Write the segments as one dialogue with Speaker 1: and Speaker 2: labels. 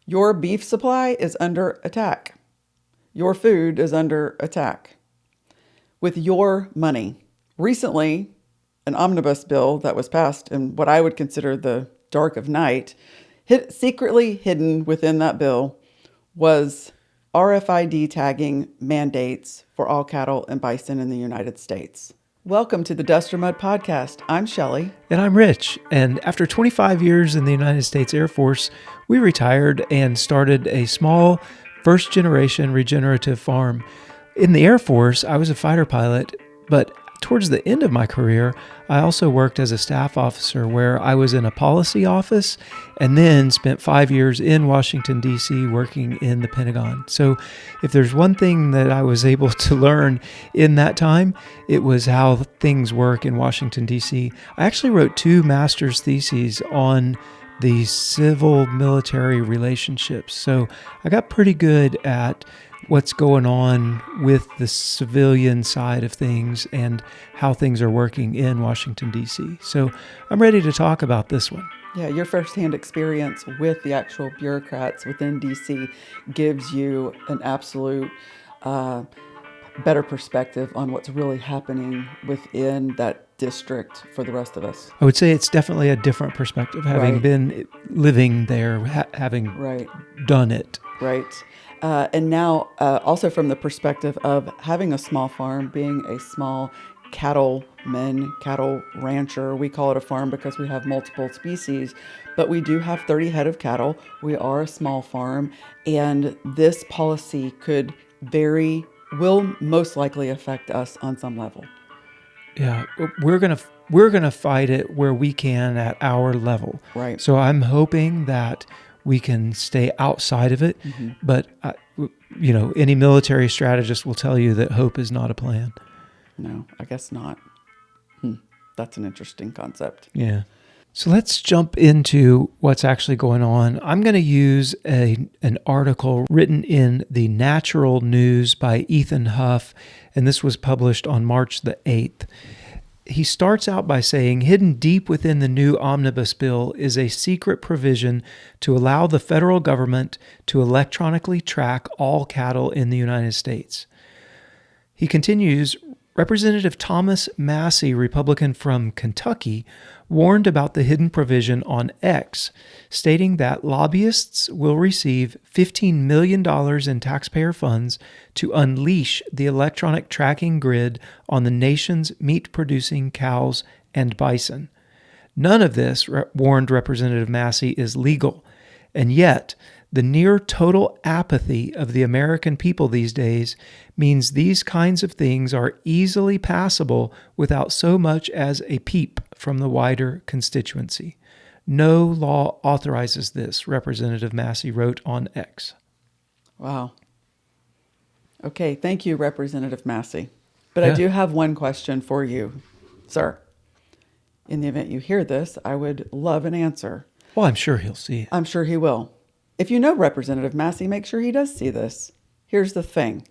Speaker 1: Your beef supply is under attack. Your food is under attack. With your money. Recently, an omnibus bill that was passed in what I would consider the dark of night, secretly hidden within that bill was RFID tagging mandates for all cattle and bison in the United States. Welcome to the Dust or Mud Podcast. I'm Shelley.
Speaker 2: And I'm Rich. And after 25 years in the United States Air Force, we retired and started a small first-generation regenerative farm. In the Air Force, I was a fighter pilot, but towards the end of my career, I also worked as a staff officer where I was in a policy office and then spent 5 years in Washington, D.C. working in the Pentagon. So if there's one thing that I was able to learn in that time, it was how things work in Washington, D.C. I actually wrote 2 master's theses on the civil-military relationships. So I got pretty good at what's going on with the civilian side of things and how things are working in Washington, D.C. So I'm ready to talk about this one.
Speaker 1: Yeah, your firsthand experience with the actual bureaucrats within D.C. gives you an absolute better perspective on what's really happening within that district for the rest of us.
Speaker 2: I would say it's definitely a different perspective, having been living there, having done it.
Speaker 1: Right. And now also from the perspective of having a small farm, being a small cattle rancher. We call it a farm because we have multiple species, but we do have 30 head of cattle. We are a small farm, and this policy will most likely affect us on some level.
Speaker 2: Yeah, we're gonna fight it where we can at our level.
Speaker 1: Right.
Speaker 2: So I'm hoping that we can stay outside of it, but any military strategist will tell you that hope is not a plan.
Speaker 1: No, I guess not. That's an interesting concept.
Speaker 2: Yeah. So let's jump into what's actually going on. I'm going to use an article written in the Natural News by Ethan Huff, and this was published on March the 8th. He starts out by saying, hidden deep within the new omnibus bill is a secret provision to allow the federal government to electronically track all cattle in the United States. He continues, Representative Thomas Massie, Republican from Kentucky, warned about the hidden provision on X, stating that lobbyists will receive $15 million in taxpayer funds to unleash the electronic tracking grid on the nation's meat-producing cows and bison. None of this, warned Representative Massie, is legal, and yet the near total apathy of the American people these days means these kinds of things are easily passable without so much as a peep from the wider constituency. No law authorizes this, Representative Massie wrote on X.
Speaker 1: Wow. Okay, thank you, Representative Massie. But I do have one question for you, sir. In the event you hear this, I would love an answer.
Speaker 2: Well, I'm sure he'll see it.
Speaker 1: I'm sure he will. If you know Representative Massie, make sure he does see this. Here's the thing.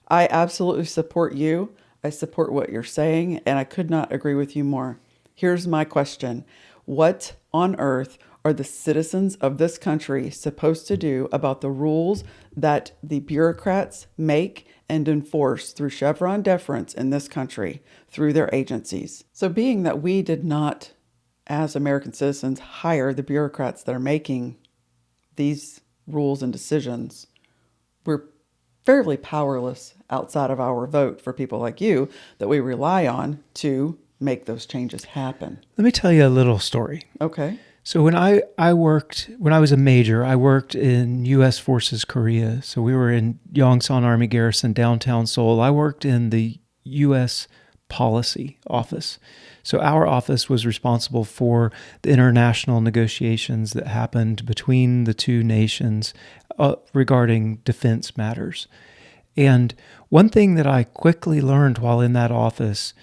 Speaker 1: I absolutely support you. I support what you're saying, and I could not agree with you more. Here's my question. What on earth are the citizens of this country supposed to do about the rules that the bureaucrats make and enforce through Chevron deference in this country through their agencies? So being that we did not, as American citizens, hire the bureaucrats that are making these rules and decisions, we're fairly powerless outside of our vote for people like you that we rely on to make those changes happen.
Speaker 2: Let me tell you a little story.
Speaker 1: Okay.
Speaker 2: So when I was a major, I worked in U.S. Forces Korea. So we were in Yongsan Army Garrison, downtown Seoul. I worked in the U.S. Policy Office. So our office was responsible for the international negotiations that happened between the two nations regarding defense matters. And one thing that I quickly learned while in that office,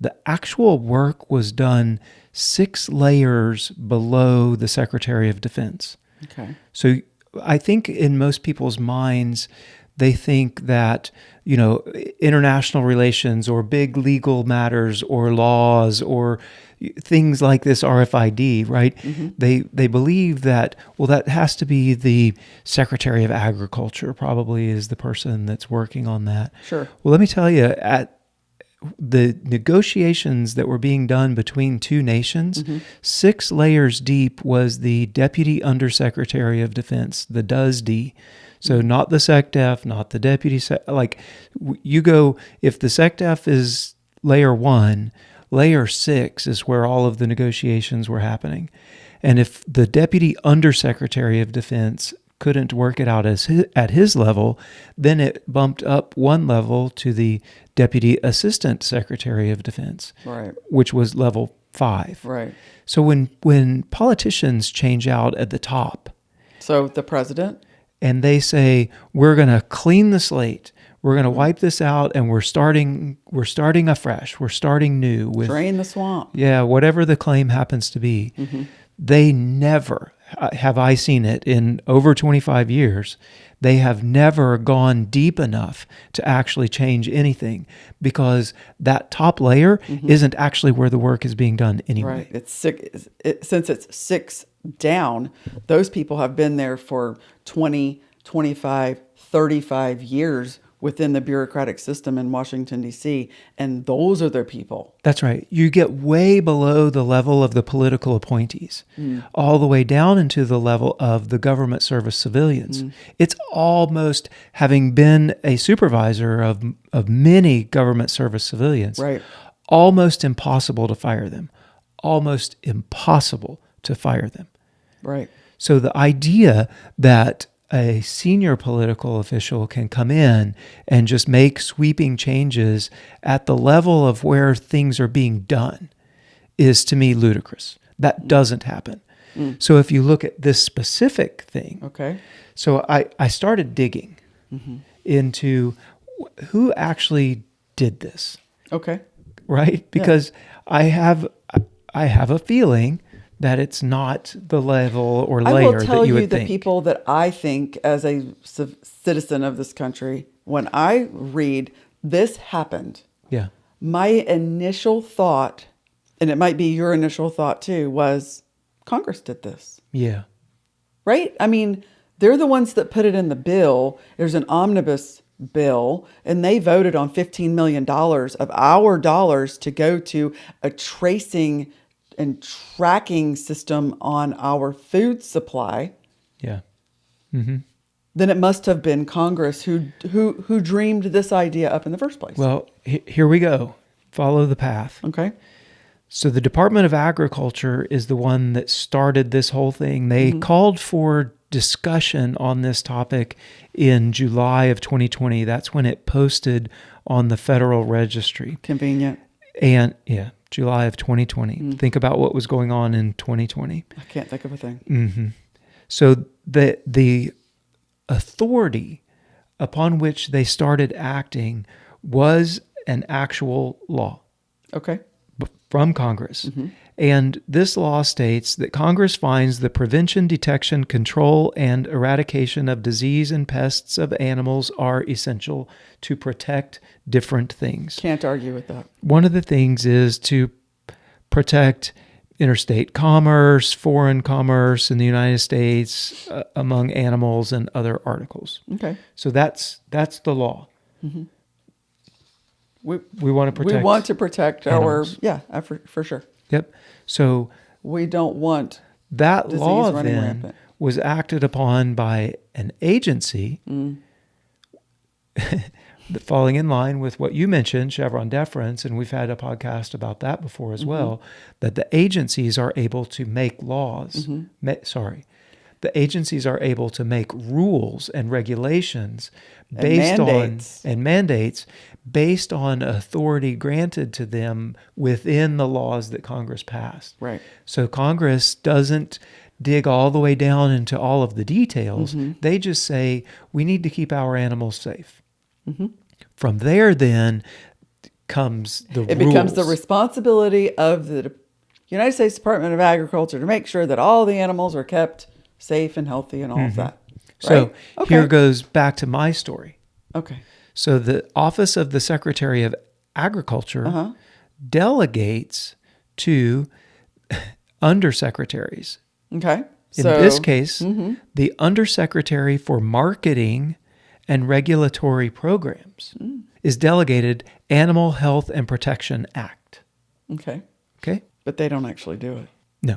Speaker 2: the actual work was done 6 layers below the Secretary of Defense.
Speaker 1: Okay.
Speaker 2: So I think in most people's minds, They think that, international relations or big legal matters or laws or things like this RFID, right? They believe that, well, that has to be the Secretary of Agriculture, probably is the person that's working on that.
Speaker 1: Sure.
Speaker 2: Well, let me tell you, at the negotiations that were being done between two nations, 6 layers deep was the Deputy Undersecretary of Defense, the DUSD. So not the SecDef, not the Deputy you go, if the SecDef is layer 1, layer 6 is where all of the negotiations were happening. And if the Deputy Undersecretary of Defense couldn't work it out at his level, then it bumped up one level to the Deputy Assistant Secretary of Defense,
Speaker 1: Right.
Speaker 2: which was level 5.
Speaker 1: Right.
Speaker 2: So when politicians change out at the top
Speaker 1: So the president?
Speaker 2: and they say, we're going to clean the slate, we're going to wipe this out, and we're starting afresh, we're starting new with
Speaker 1: Drain the swamp.
Speaker 2: yeah, whatever the claim happens to be. They never, have I seen it in over 25 years, they have never gone deep enough to actually change anything, because that top layer isn't actually where the work is being done anyway.
Speaker 1: Right. It's six. Since it's 6 down, those people have been there for 20, 25, 35 years within the bureaucratic system in Washington, D.C., and those are their people.
Speaker 2: That's right. You get way below the level of the political appointees, all the way down into the level of the government service civilians. It's almost, having been a supervisor of many government service civilians,
Speaker 1: Right.
Speaker 2: almost impossible to fire them. Almost impossible to fire them.
Speaker 1: Right.
Speaker 2: So the idea that a senior political official can come in and just make sweeping changes at the level of where things are being done is, to me, ludicrous. That doesn't happen. So if you look at this specific thing,
Speaker 1: Okay.
Speaker 2: so I started digging into who actually did this,
Speaker 1: Okay.
Speaker 2: right? Because I have a feeling that it's not the level or
Speaker 1: I
Speaker 2: layer
Speaker 1: will tell
Speaker 2: that you
Speaker 1: you
Speaker 2: would
Speaker 1: the
Speaker 2: think.
Speaker 1: people that I think, as a citizen of this country, when I read this happened,
Speaker 2: Yeah.
Speaker 1: my initial thought, and it might be your initial thought too, was Congress did this,
Speaker 2: Yeah.
Speaker 1: right? I mean, they're the ones that put it in the bill. There's an omnibus bill, and they voted on $15 million of our dollars to go to a tracing and tracking system on our food supply.
Speaker 2: Yeah.
Speaker 1: Then it must have been Congress who dreamed this idea up in the first place.
Speaker 2: Well, here we go. Follow the path.
Speaker 1: Okay.
Speaker 2: So the Department of Agriculture is the one that started this whole thing. They called for discussion on this topic in July of 2020. That's when it posted on the Federal Registry.
Speaker 1: Convenient.
Speaker 2: And yeah, July of 2020. Think about what was going on in 2020.
Speaker 1: I can't think of a thing.
Speaker 2: So the authority upon which they started acting was an actual law
Speaker 1: Okay.
Speaker 2: from Congress. And this law states that Congress finds the prevention, detection, control, and eradication of disease and pests of animals are essential to protect different things.
Speaker 1: Can't argue with that.
Speaker 2: One of the things is to protect interstate commerce, foreign commerce in the United States among animals and other articles.
Speaker 1: Okay.
Speaker 2: So that's the law.
Speaker 1: We
Speaker 2: want to protect.
Speaker 1: We want to protect
Speaker 2: animals.
Speaker 1: for sure.
Speaker 2: Yep. So
Speaker 1: We don't want
Speaker 2: that
Speaker 1: disease
Speaker 2: law
Speaker 1: running
Speaker 2: then
Speaker 1: rampant.
Speaker 2: was acted upon by an agency falling in line with what you mentioned, Chevron deference, and we've had a podcast about that before as well, that the agencies are able to make laws. The agencies are able to make rules and regulations based on mandates based on authority granted to them within the laws that Congress passed.
Speaker 1: Right.
Speaker 2: So Congress doesn't dig all the way down into all of the details. They just say, we need to keep our animals safe. From there, then, comes the rules.
Speaker 1: It becomes the responsibility of the United States Department of Agriculture to make sure that all the animals are kept safe and healthy and all of that.
Speaker 2: So
Speaker 1: Right? Okay.
Speaker 2: here goes back to my story.
Speaker 1: Okay.
Speaker 2: So the Office of the Secretary of Agriculture delegates to undersecretaries.
Speaker 1: Okay.
Speaker 2: In this
Speaker 1: So,
Speaker 2: case, the Undersecretary for Marketing and Regulatory Programs is delegated Animal Health and Protection Act.
Speaker 1: okay.
Speaker 2: Okay?
Speaker 1: But they don't actually do it.
Speaker 2: No.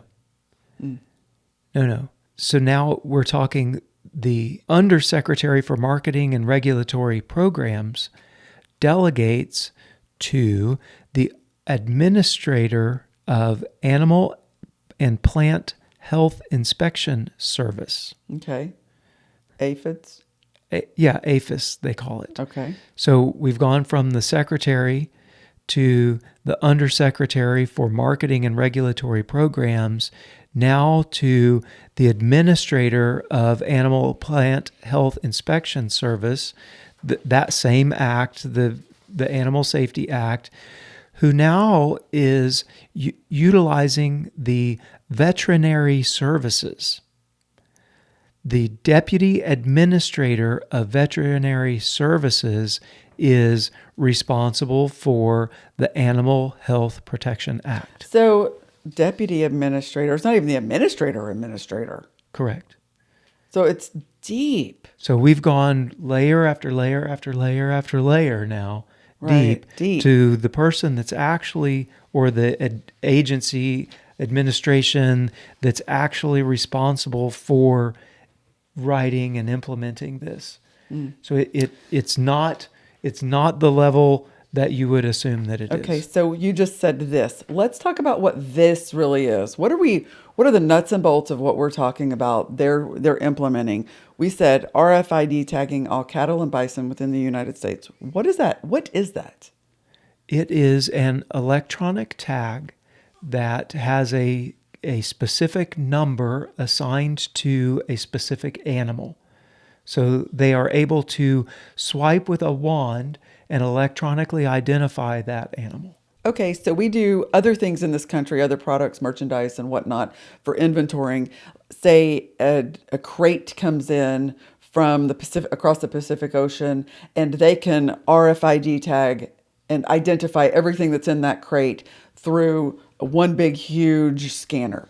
Speaker 2: No. So now we're talking the Undersecretary for Marketing and Regulatory Programs delegates to the Administrator of Animal and Plant Health Inspection Service.
Speaker 1: Okay. Aphids.
Speaker 2: APHIS, they call it.
Speaker 1: Okay.
Speaker 2: So we've gone from the Secretary to the Undersecretary for Marketing and Regulatory Programs, now to the Administrator of Animal Plant Health Inspection Service, that same act, the Animal Safety Act, who now is utilizing the veterinary services. The Deputy Administrator of Veterinary Services is responsible for the Animal Health Protection Act.
Speaker 1: So, deputy administrator, it's not even the administrator.
Speaker 2: Correct.
Speaker 1: So, it's deep.
Speaker 2: So we've gone layer after layer after layer after layer now,
Speaker 1: Right,
Speaker 2: deep to the person that's actually, or the agency administration that's actually responsible for writing and implementing this. So it's not the level that you would assume that it is.
Speaker 1: Okay, so you just said this. Let's talk about what this really is. What are the nuts and bolts of what we're talking about they're implementing? We said RFID tagging all cattle and bison within the United States. What is that? What is that?
Speaker 2: It is an electronic tag that has a specific number assigned to a specific animal. So they are able to swipe with a wand and electronically identify that animal.
Speaker 1: Okay, so we do other things in this country, other products, merchandise, and whatnot for inventorying. Say a crate comes in from the Pacific, across the Pacific Ocean, and they can RFID tag and identify everything that's in that crate through one big, huge scanner.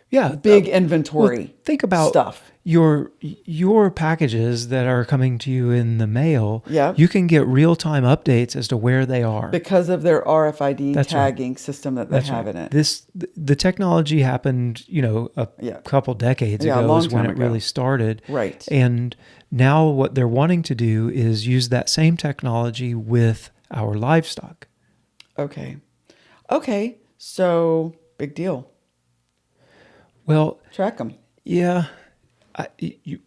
Speaker 2: Yeah,
Speaker 1: Big inventory.
Speaker 2: Well, think about
Speaker 1: stuff.
Speaker 2: Your packages that are coming to you in the mail.
Speaker 1: Yep.
Speaker 2: You can get real-time updates as to where they are
Speaker 1: Because of their RFID
Speaker 2: That's
Speaker 1: tagging system that they have in it.
Speaker 2: The technology happened, a couple decades
Speaker 1: Yeah, a
Speaker 2: ago
Speaker 1: long
Speaker 2: is when
Speaker 1: time
Speaker 2: it
Speaker 1: ago.
Speaker 2: really started.
Speaker 1: Right.
Speaker 2: And now what they're wanting to do is use that same technology with our livestock.
Speaker 1: Okay. So big deal.
Speaker 2: Well,
Speaker 1: Track them.
Speaker 2: yeah,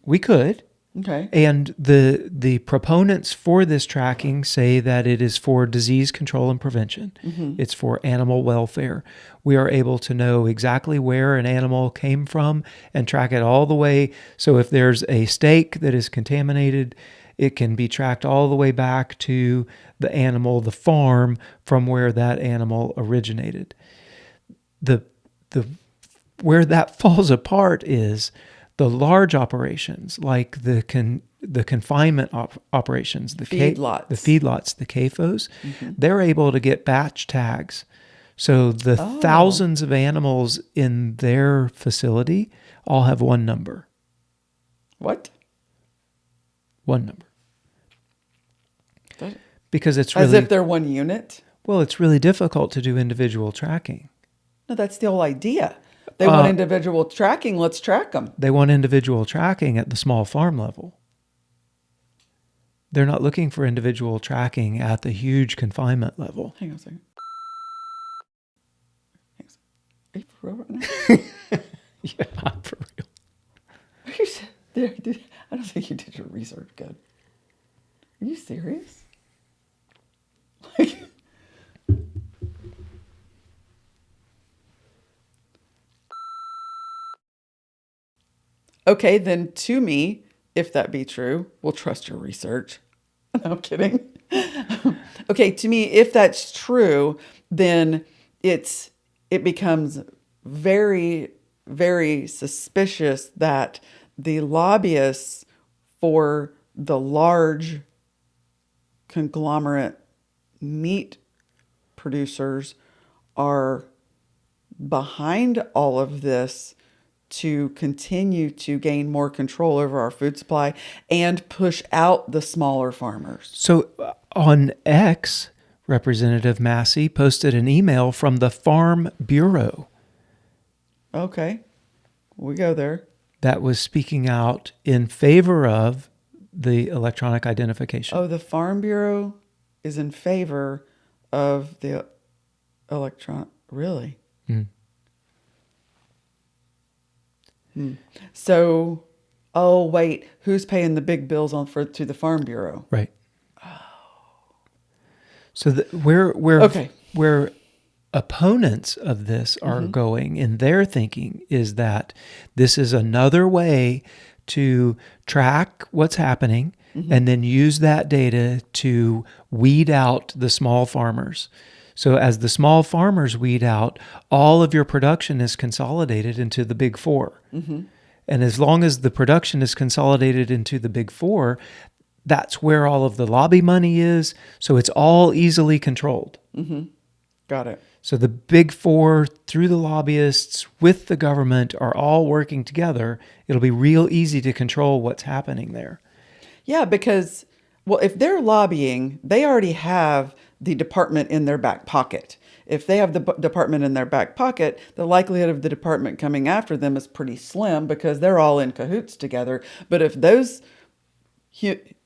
Speaker 2: we could.
Speaker 1: Okay.
Speaker 2: And the proponents for this tracking say that it is for disease control and prevention. It's for animal welfare. We are able to know exactly where an animal came from and track it all the way. So if there's a steak that is contaminated, it can be tracked all the way back to the animal, the farm from where that animal originated. The where that falls apart is the large operations, like the confinement operations, the
Speaker 1: Feedlots.
Speaker 2: the feedlots, the CAFOs. They're able to get batch tags. So the thousands of animals in their facility all have one number.
Speaker 1: What?
Speaker 2: One number.
Speaker 1: That-
Speaker 2: Because it's
Speaker 1: As
Speaker 2: really,
Speaker 1: if they're one unit?
Speaker 2: well, it's really difficult to do individual tracking.
Speaker 1: No, that's the whole idea. They want individual tracking. Let's track them.
Speaker 2: They want individual tracking at the small farm level. They're not looking for individual tracking at the huge confinement level.
Speaker 1: Hang on a second. Are you for real right now?
Speaker 2: Yeah, I'm for real.
Speaker 1: I don't think you did your research good. Are you serious? Okay, then to me, if that be true, we'll trust your research. No, I'm kidding. Okay, to me, if that's true, then it becomes very, very suspicious that the lobbyists for the large conglomerate meat producers are behind all of this to continue to gain more control over our food supply and push out the smaller farmers.
Speaker 2: So on X, Representative Massey posted an email from the Farm Bureau
Speaker 1: Okay, we go there.
Speaker 2: that was speaking out in favor of the electronic identification.
Speaker 1: Oh, the Farm Bureau is in favor of the electronic. Really?
Speaker 2: Mm.
Speaker 1: So, oh wait, who's paying the big bills to the Farm Bureau?
Speaker 2: Right. So where
Speaker 1: Okay.
Speaker 2: where opponents of this are going in their thinking is that this is another way to track what's happening and then use that data to weed out the small farmers. So as the small farmers weed out, all of your production is consolidated into the big four. And as long as the production is consolidated into the big four, that's where all of the lobby money is. So it's all easily controlled.
Speaker 1: Got it.
Speaker 2: So the big four, through the lobbyists, with the government, are all working together. It'll be real easy to control what's happening there.
Speaker 1: Yeah, because, well, if they're lobbying, they already have the department in their back pocket. If they have the department in their back pocket, the likelihood of the department coming after them is pretty slim because they're all in cahoots together. But if those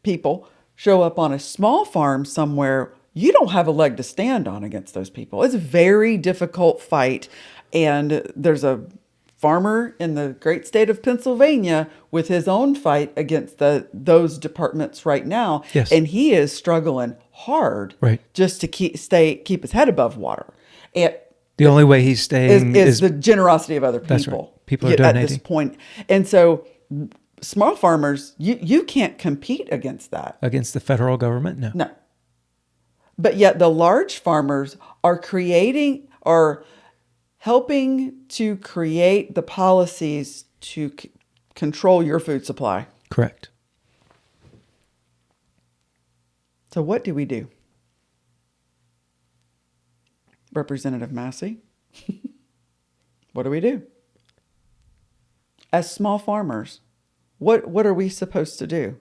Speaker 1: people show up on a small farm somewhere, you don't have a leg to stand on against those people. It's a very difficult fight. And there's a farmer in the great state of Pennsylvania with his own fight against those departments right now.
Speaker 2: Yes.
Speaker 1: And he is struggling hard just to keep his head above water. And
Speaker 2: the only way he's staying
Speaker 1: is the generosity of other people.
Speaker 2: That's right. People are donating.
Speaker 1: At this point. And so small farmers, you can't compete against that.
Speaker 2: Against the federal government? No.
Speaker 1: No. But yet the large farmers are helping to create the policies to control your food supply.
Speaker 2: Correct.
Speaker 1: So what do we do? Representative Massey, what do we do? As small farmers, what are we supposed to do?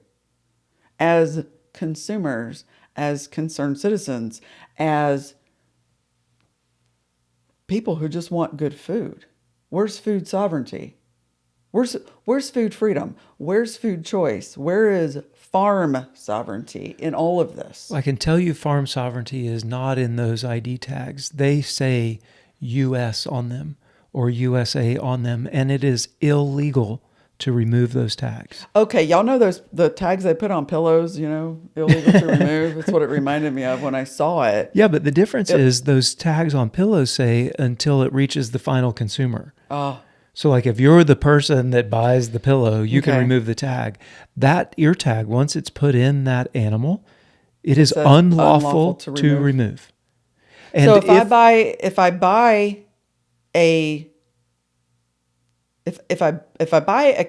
Speaker 1: As consumers, as concerned citizens, as people who just want good food. Where's food sovereignty? Where's food freedom? Where's food choice? Where is farm sovereignty in all of this?
Speaker 2: I can tell you farm sovereignty is not in those ID tags. They say US on them or USA on them, and it is illegal to remove those tags.
Speaker 1: Okay, y'all know the tags they put on pillows, illegal to remove? That's what it reminded me of when I saw it.
Speaker 2: Yeah, but the difference is those tags on pillows say until it reaches the final consumer. So like if you're the person that buys the pillow, you can remove the tag. That ear tag, once it's put in that animal, it is unlawful to remove. And
Speaker 1: so if I buy a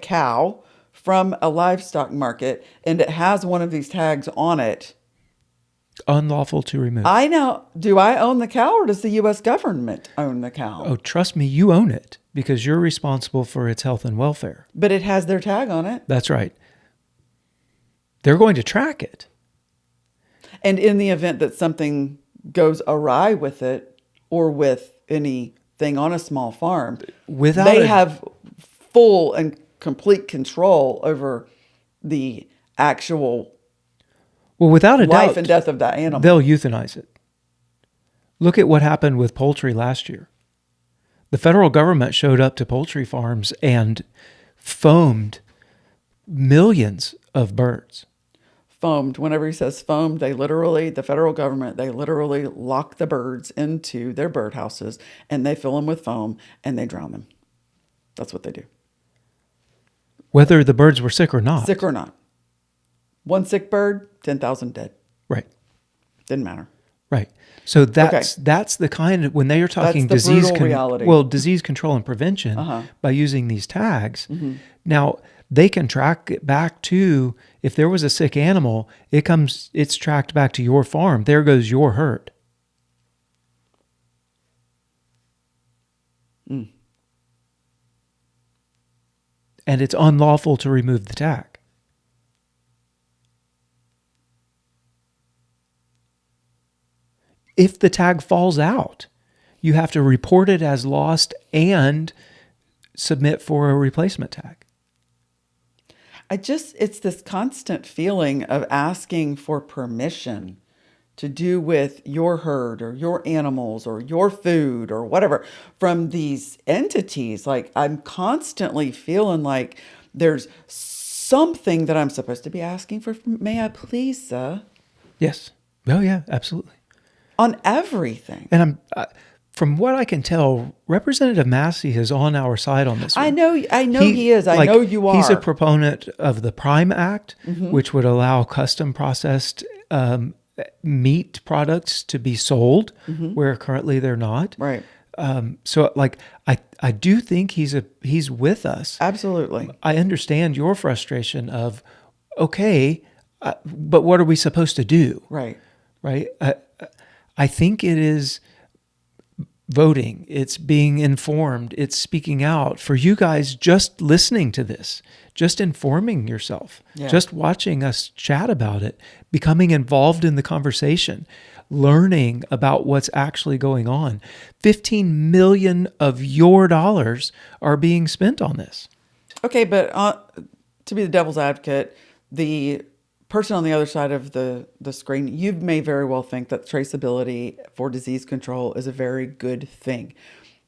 Speaker 1: cow from a livestock market and it has one of these tags on it,
Speaker 2: unlawful to remove.
Speaker 1: I know. Do I own the cow or does the U.S. government own the cow?
Speaker 2: Oh, trust me, you own it because you're responsible for its health and welfare.
Speaker 1: But it has their tag on it.
Speaker 2: That's right. They're going to track it.
Speaker 1: And in the event that something goes awry with it or with anything on a small farm, they have full and complete control over the actual
Speaker 2: without a doubt,
Speaker 1: life and death of that animal.
Speaker 2: They'll euthanize it. Look at what happened with poultry last year. The federal government showed up to poultry farms and foamed millions of birds.
Speaker 1: Foamed. Whenever he says foamed, the federal government, they literally lock the birds into their birdhouses and they fill them with foam and they drown them. That's what they do.
Speaker 2: Whether the birds were sick or not.
Speaker 1: Sick or not. One sick bird, 10,000 dead.
Speaker 2: Right.
Speaker 1: Didn't matter.
Speaker 2: Right. So that's the kind of, when they are talking disease
Speaker 1: reality.
Speaker 2: Disease control and prevention by using these tags. Now, they can track it back to, if there was a sick animal, it's tracked back to your farm. There goes your herd.
Speaker 1: Mm.
Speaker 2: And it's unlawful to remove the tag. If the tag falls out, you have to report it as lost and submit for a replacement tag.
Speaker 1: It's this constant feeling of asking for permission to do with your herd or your animals or your food or whatever from these entities. Like, I'm constantly feeling like there's something that I'm supposed to be asking for. May I please, sir?
Speaker 2: Yes. Oh, yeah, absolutely.
Speaker 1: On everything.
Speaker 2: And from what I can tell, Representative Massey is on our side on this one.
Speaker 1: I know he is. I know you are.
Speaker 2: He's a proponent of the Prime Act, which would allow custom processed meat products to be sold where currently they're not.
Speaker 1: Right.
Speaker 2: So I do think he's with us.
Speaker 1: Absolutely.
Speaker 2: I understand your frustration of, okay, but what are we supposed to do?
Speaker 1: Right.
Speaker 2: Right. I think it is voting. It's being informed. It's speaking out. For you guys, just listening to this, just informing yourself, just watching us chat about it, becoming involved in the conversation, learning about what's actually going on. 15 million of your dollars are being spent on this.
Speaker 1: Okay, but to be the devil's advocate, the person on the other side of the screen, you may very well think that traceability for disease control is a very good thing.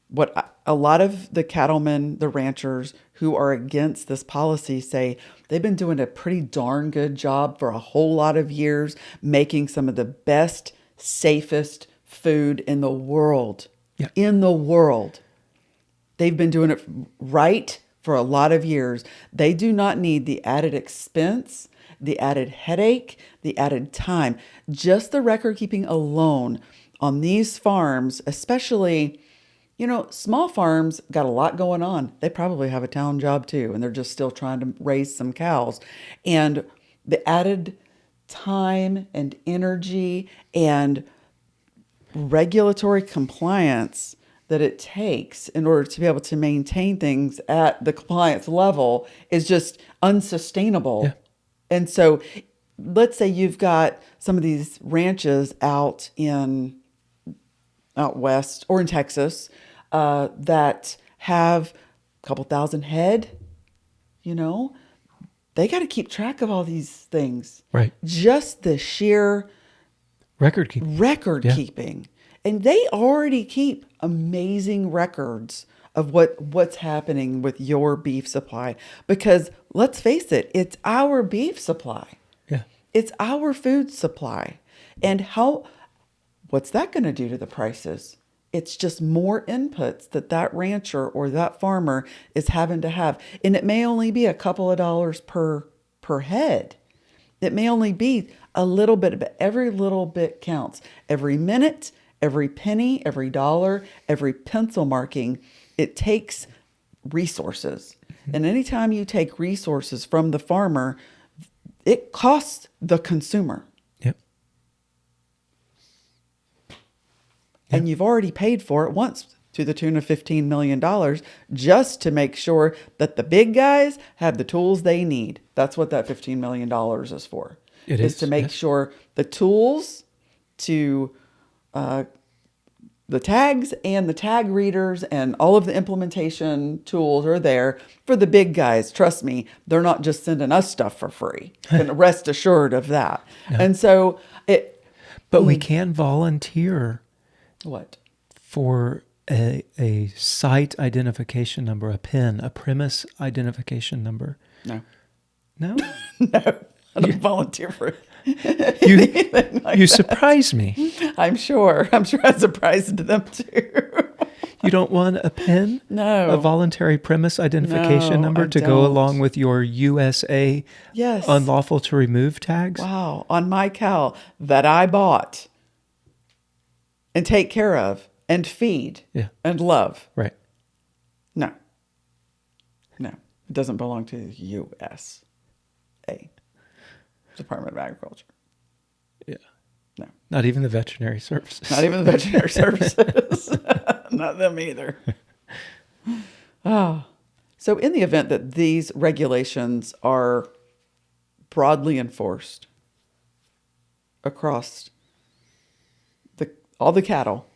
Speaker 1: What a lot of the cattlemen, the ranchers who are against this policy say they've been doing a pretty darn good job for a whole lot of years, making some of the best, safest food in the world.
Speaker 2: Yeah.
Speaker 1: In the world. They've been doing it right for a lot of years. They do not need the added expense, the added headache, the added time. Just the record keeping alone on these farms, especially, small farms got a lot going on. They probably have a town job too, and they're just still trying to raise some cows. And the added time and energy and regulatory compliance that it takes in order to be able to maintain things at the compliance level is just unsustainable.
Speaker 2: Yeah.
Speaker 1: And so let's say you've got some of these ranches out west or in Texas that have a couple thousand head, they got to keep track of all these things.
Speaker 2: Right.
Speaker 1: Just the sheer
Speaker 2: record keeping.
Speaker 1: And they already keep amazing records of what's happening with your beef supply. Because let's face it, it's our beef supply.
Speaker 2: Yeah.
Speaker 1: It's our food supply. And what's that going to do to the prices? It's just more inputs that rancher or that farmer is having to have. And it may only be a couple of dollars per head. It may only be a little bit, but every little bit counts. Every minute, every penny, every dollar, every pencil marking, it takes resources. And anytime you take resources from the farmer, it costs the consumer.
Speaker 2: Yep.
Speaker 1: And you've already paid for it once to the tune of $15 million just to make sure that the big guys have the tools they need. That's what that $15 million is for.
Speaker 2: It is
Speaker 1: to make sure the tools to the tags and the tag readers and all of the implementation tools are there for the big guys. Trust me, they're not just sending us stuff for free. And rest assured of that. No. And so
Speaker 2: But we can volunteer.
Speaker 1: What?
Speaker 2: For a site identification number, a PIN, a premise identification number.
Speaker 1: No.
Speaker 2: No?
Speaker 1: No. I don't volunteer for it.
Speaker 2: You surprise me.
Speaker 1: I'm sure I surprised them too.
Speaker 2: You don't want a PIN?
Speaker 1: No.
Speaker 2: A voluntary premise identification number to go along with your USA unlawful to remove tags?
Speaker 1: Wow. On my cow that I bought and take care of and feed and love.
Speaker 2: Right.
Speaker 1: No. It doesn't belong to the USDA, Department of Agriculture.
Speaker 2: Yeah.
Speaker 1: No.
Speaker 2: Not even the veterinary services.
Speaker 1: Not even the veterinary services. Not them either. Oh. So in the event that these regulations are broadly enforced across all the cattle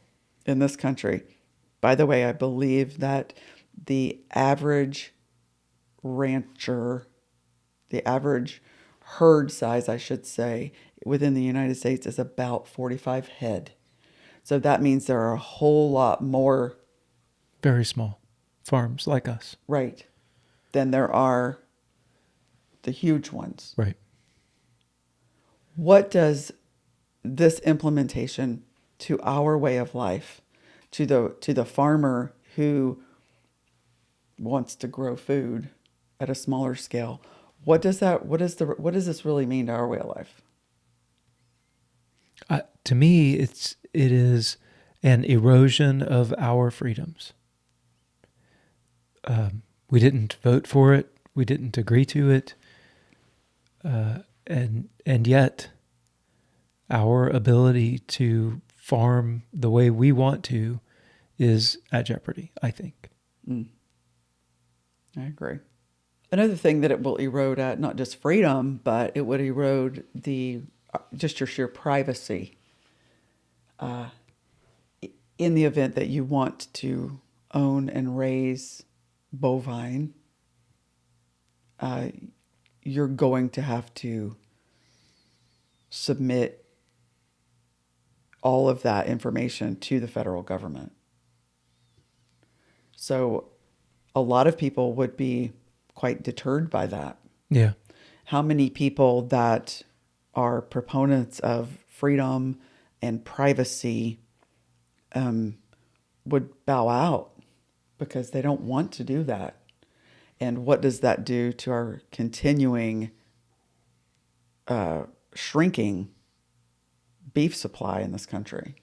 Speaker 1: in this country, by the way, I believe that the average rancher, the average herd size, I should say, within the United States is about 45 head. So that means there are a whole lot more,
Speaker 2: very small farms like us.
Speaker 1: right, than there are the huge ones.
Speaker 2: Right.
Speaker 1: What does this implementation to our way of life, to the farmer who wants to grow food at a smaller scale, what does this really mean to our way of life?
Speaker 2: To me, it is an erosion of our freedoms. We didn't vote for it. We didn't agree to it. And yet, our ability to farm the way we want to is at jeopardy, I think.
Speaker 1: I agree. Another thing that it will erode at, not just freedom, but it would erode just your sheer privacy. In the event that you want to own and raise bovine, you're going to have to submit all of that information to the federal government. So a lot of people would be quite deterred by that.
Speaker 2: Yeah.
Speaker 1: How many people that are proponents of freedom and privacy would bow out because they don't want to do that? And what does that do to our continuing shrinking beef supply in this country?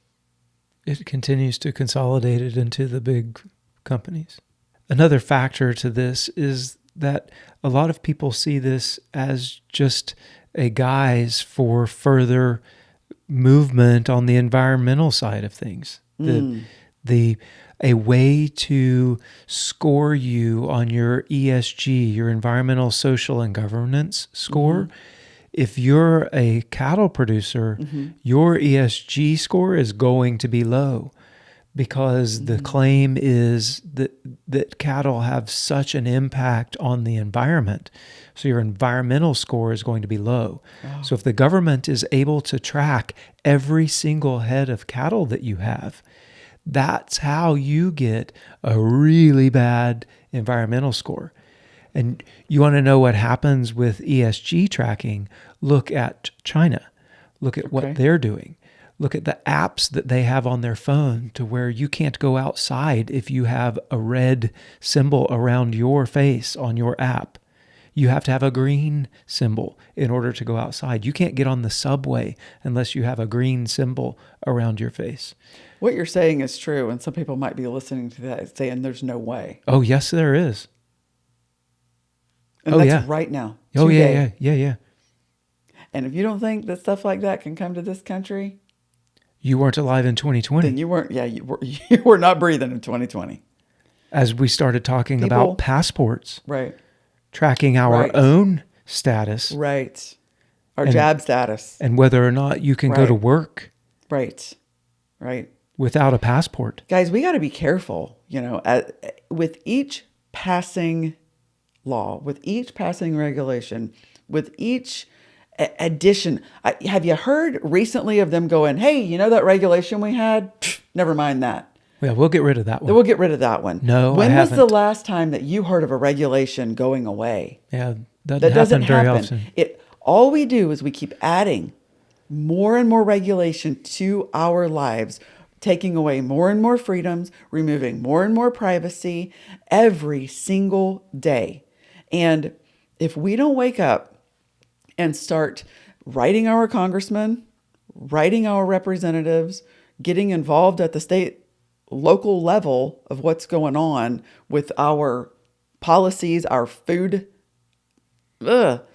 Speaker 2: It continues to consolidate it into the big companies. Another factor to this is that a lot of people see this as just a guise for further movement on the environmental side of things. A way to score you on your ESG, your environmental, social, and governance score. If you're a cattle producer, your ESG score is going to be low because the claim is that cattle have such an impact on the environment. So your environmental score is going to be low. Oh. So if the government is able to track every single head of cattle that you have, that's how you get a really bad environmental score. And you want to know what happens with ESG tracking? Look at China. Look at what they're doing. Look at the apps that they have on their phone to where you can't go outside if you have a red symbol around your face on your app. You have to have a green symbol in order to go outside. You can't get on the subway unless you have a green symbol around your face.
Speaker 1: What you're saying is true, and some people might be listening to that saying there's no way.
Speaker 2: Oh, yes, there is.
Speaker 1: And that's right now.
Speaker 2: Oh, yeah.
Speaker 1: And if you don't think that stuff like that can come to this country,
Speaker 2: you weren't alive in 2020.
Speaker 1: Then you weren't. Yeah, you were not breathing in 2020.
Speaker 2: As we started talking about passports,
Speaker 1: right,
Speaker 2: tracking our own status,
Speaker 1: right, our jab status,
Speaker 2: and whether or not you can go to work,
Speaker 1: right,
Speaker 2: without a passport.
Speaker 1: Guys, we got to be careful. With each passing law, with each passing regulation, with each addition. Have you heard recently of them going, hey, that regulation we had? Pfft, never mind that.
Speaker 2: Yeah, we'll get rid of that one.
Speaker 1: We'll get rid of that one.
Speaker 2: No,
Speaker 1: when
Speaker 2: I
Speaker 1: was
Speaker 2: haven't.
Speaker 1: the last time that you heard of a regulation going away?
Speaker 2: Yeah, that doesn't happen very often.
Speaker 1: All we do is we keep adding more and more regulation to our lives, taking away more and more freedoms, removing more and more privacy every single day. And if we don't wake up and start writing our congressmen, writing our representatives, getting involved at the state, local level of what's going on with our policies, our food. Vote.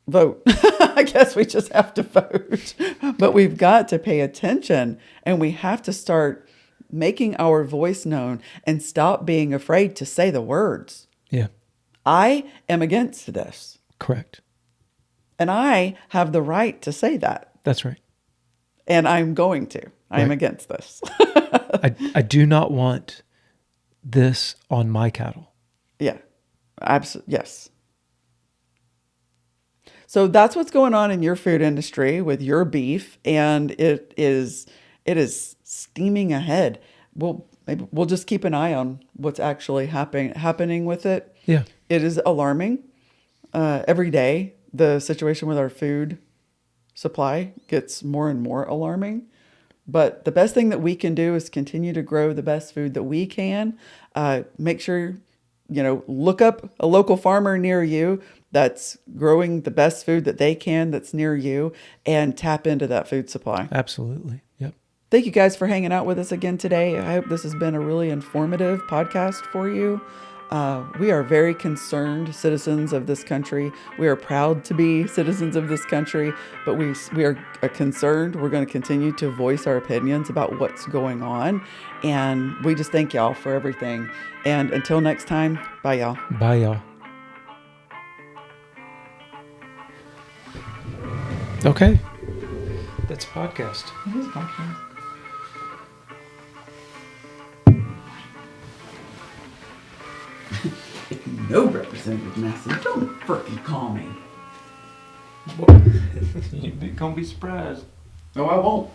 Speaker 1: I guess we just have to vote. But we've got to pay attention, and we have to start making our voice known and stop being afraid to say the words.
Speaker 2: Yeah.
Speaker 1: I am against this.
Speaker 2: Correct.
Speaker 1: And I have the right to say that.
Speaker 2: That's right.
Speaker 1: And I'm going to. I am
Speaker 2: Right.
Speaker 1: against this.
Speaker 2: I do not want this on my cattle.
Speaker 1: Yeah. Yes. So that's what's going on in your food industry with your beef, and it is steaming ahead. Maybe we'll just keep an eye on what's actually happening with it.
Speaker 2: Yeah.
Speaker 1: It is alarming. Every day, the situation with our food supply gets more and more alarming. But the best thing that we can do is continue to grow the best food that we can. Make sure, look up a local farmer near you that's growing the best food that they can that's near you, and tap into that food supply.
Speaker 2: Absolutely. Yep.
Speaker 1: Thank you guys for hanging out with us again today. I hope this has been a really informative podcast for you. We are very concerned citizens of this country. We are proud to be citizens of this country, but we are concerned. We're going to continue to voice our opinions about what's going on. And we just thank y'all for everything. And until next time, bye y'all.
Speaker 2: Bye, y'all. Okay. That's a podcast.
Speaker 1: It is a podcast. If you know Representative Massey, don't frickin' call me.
Speaker 2: You're going to be surprised.
Speaker 1: No, I won't.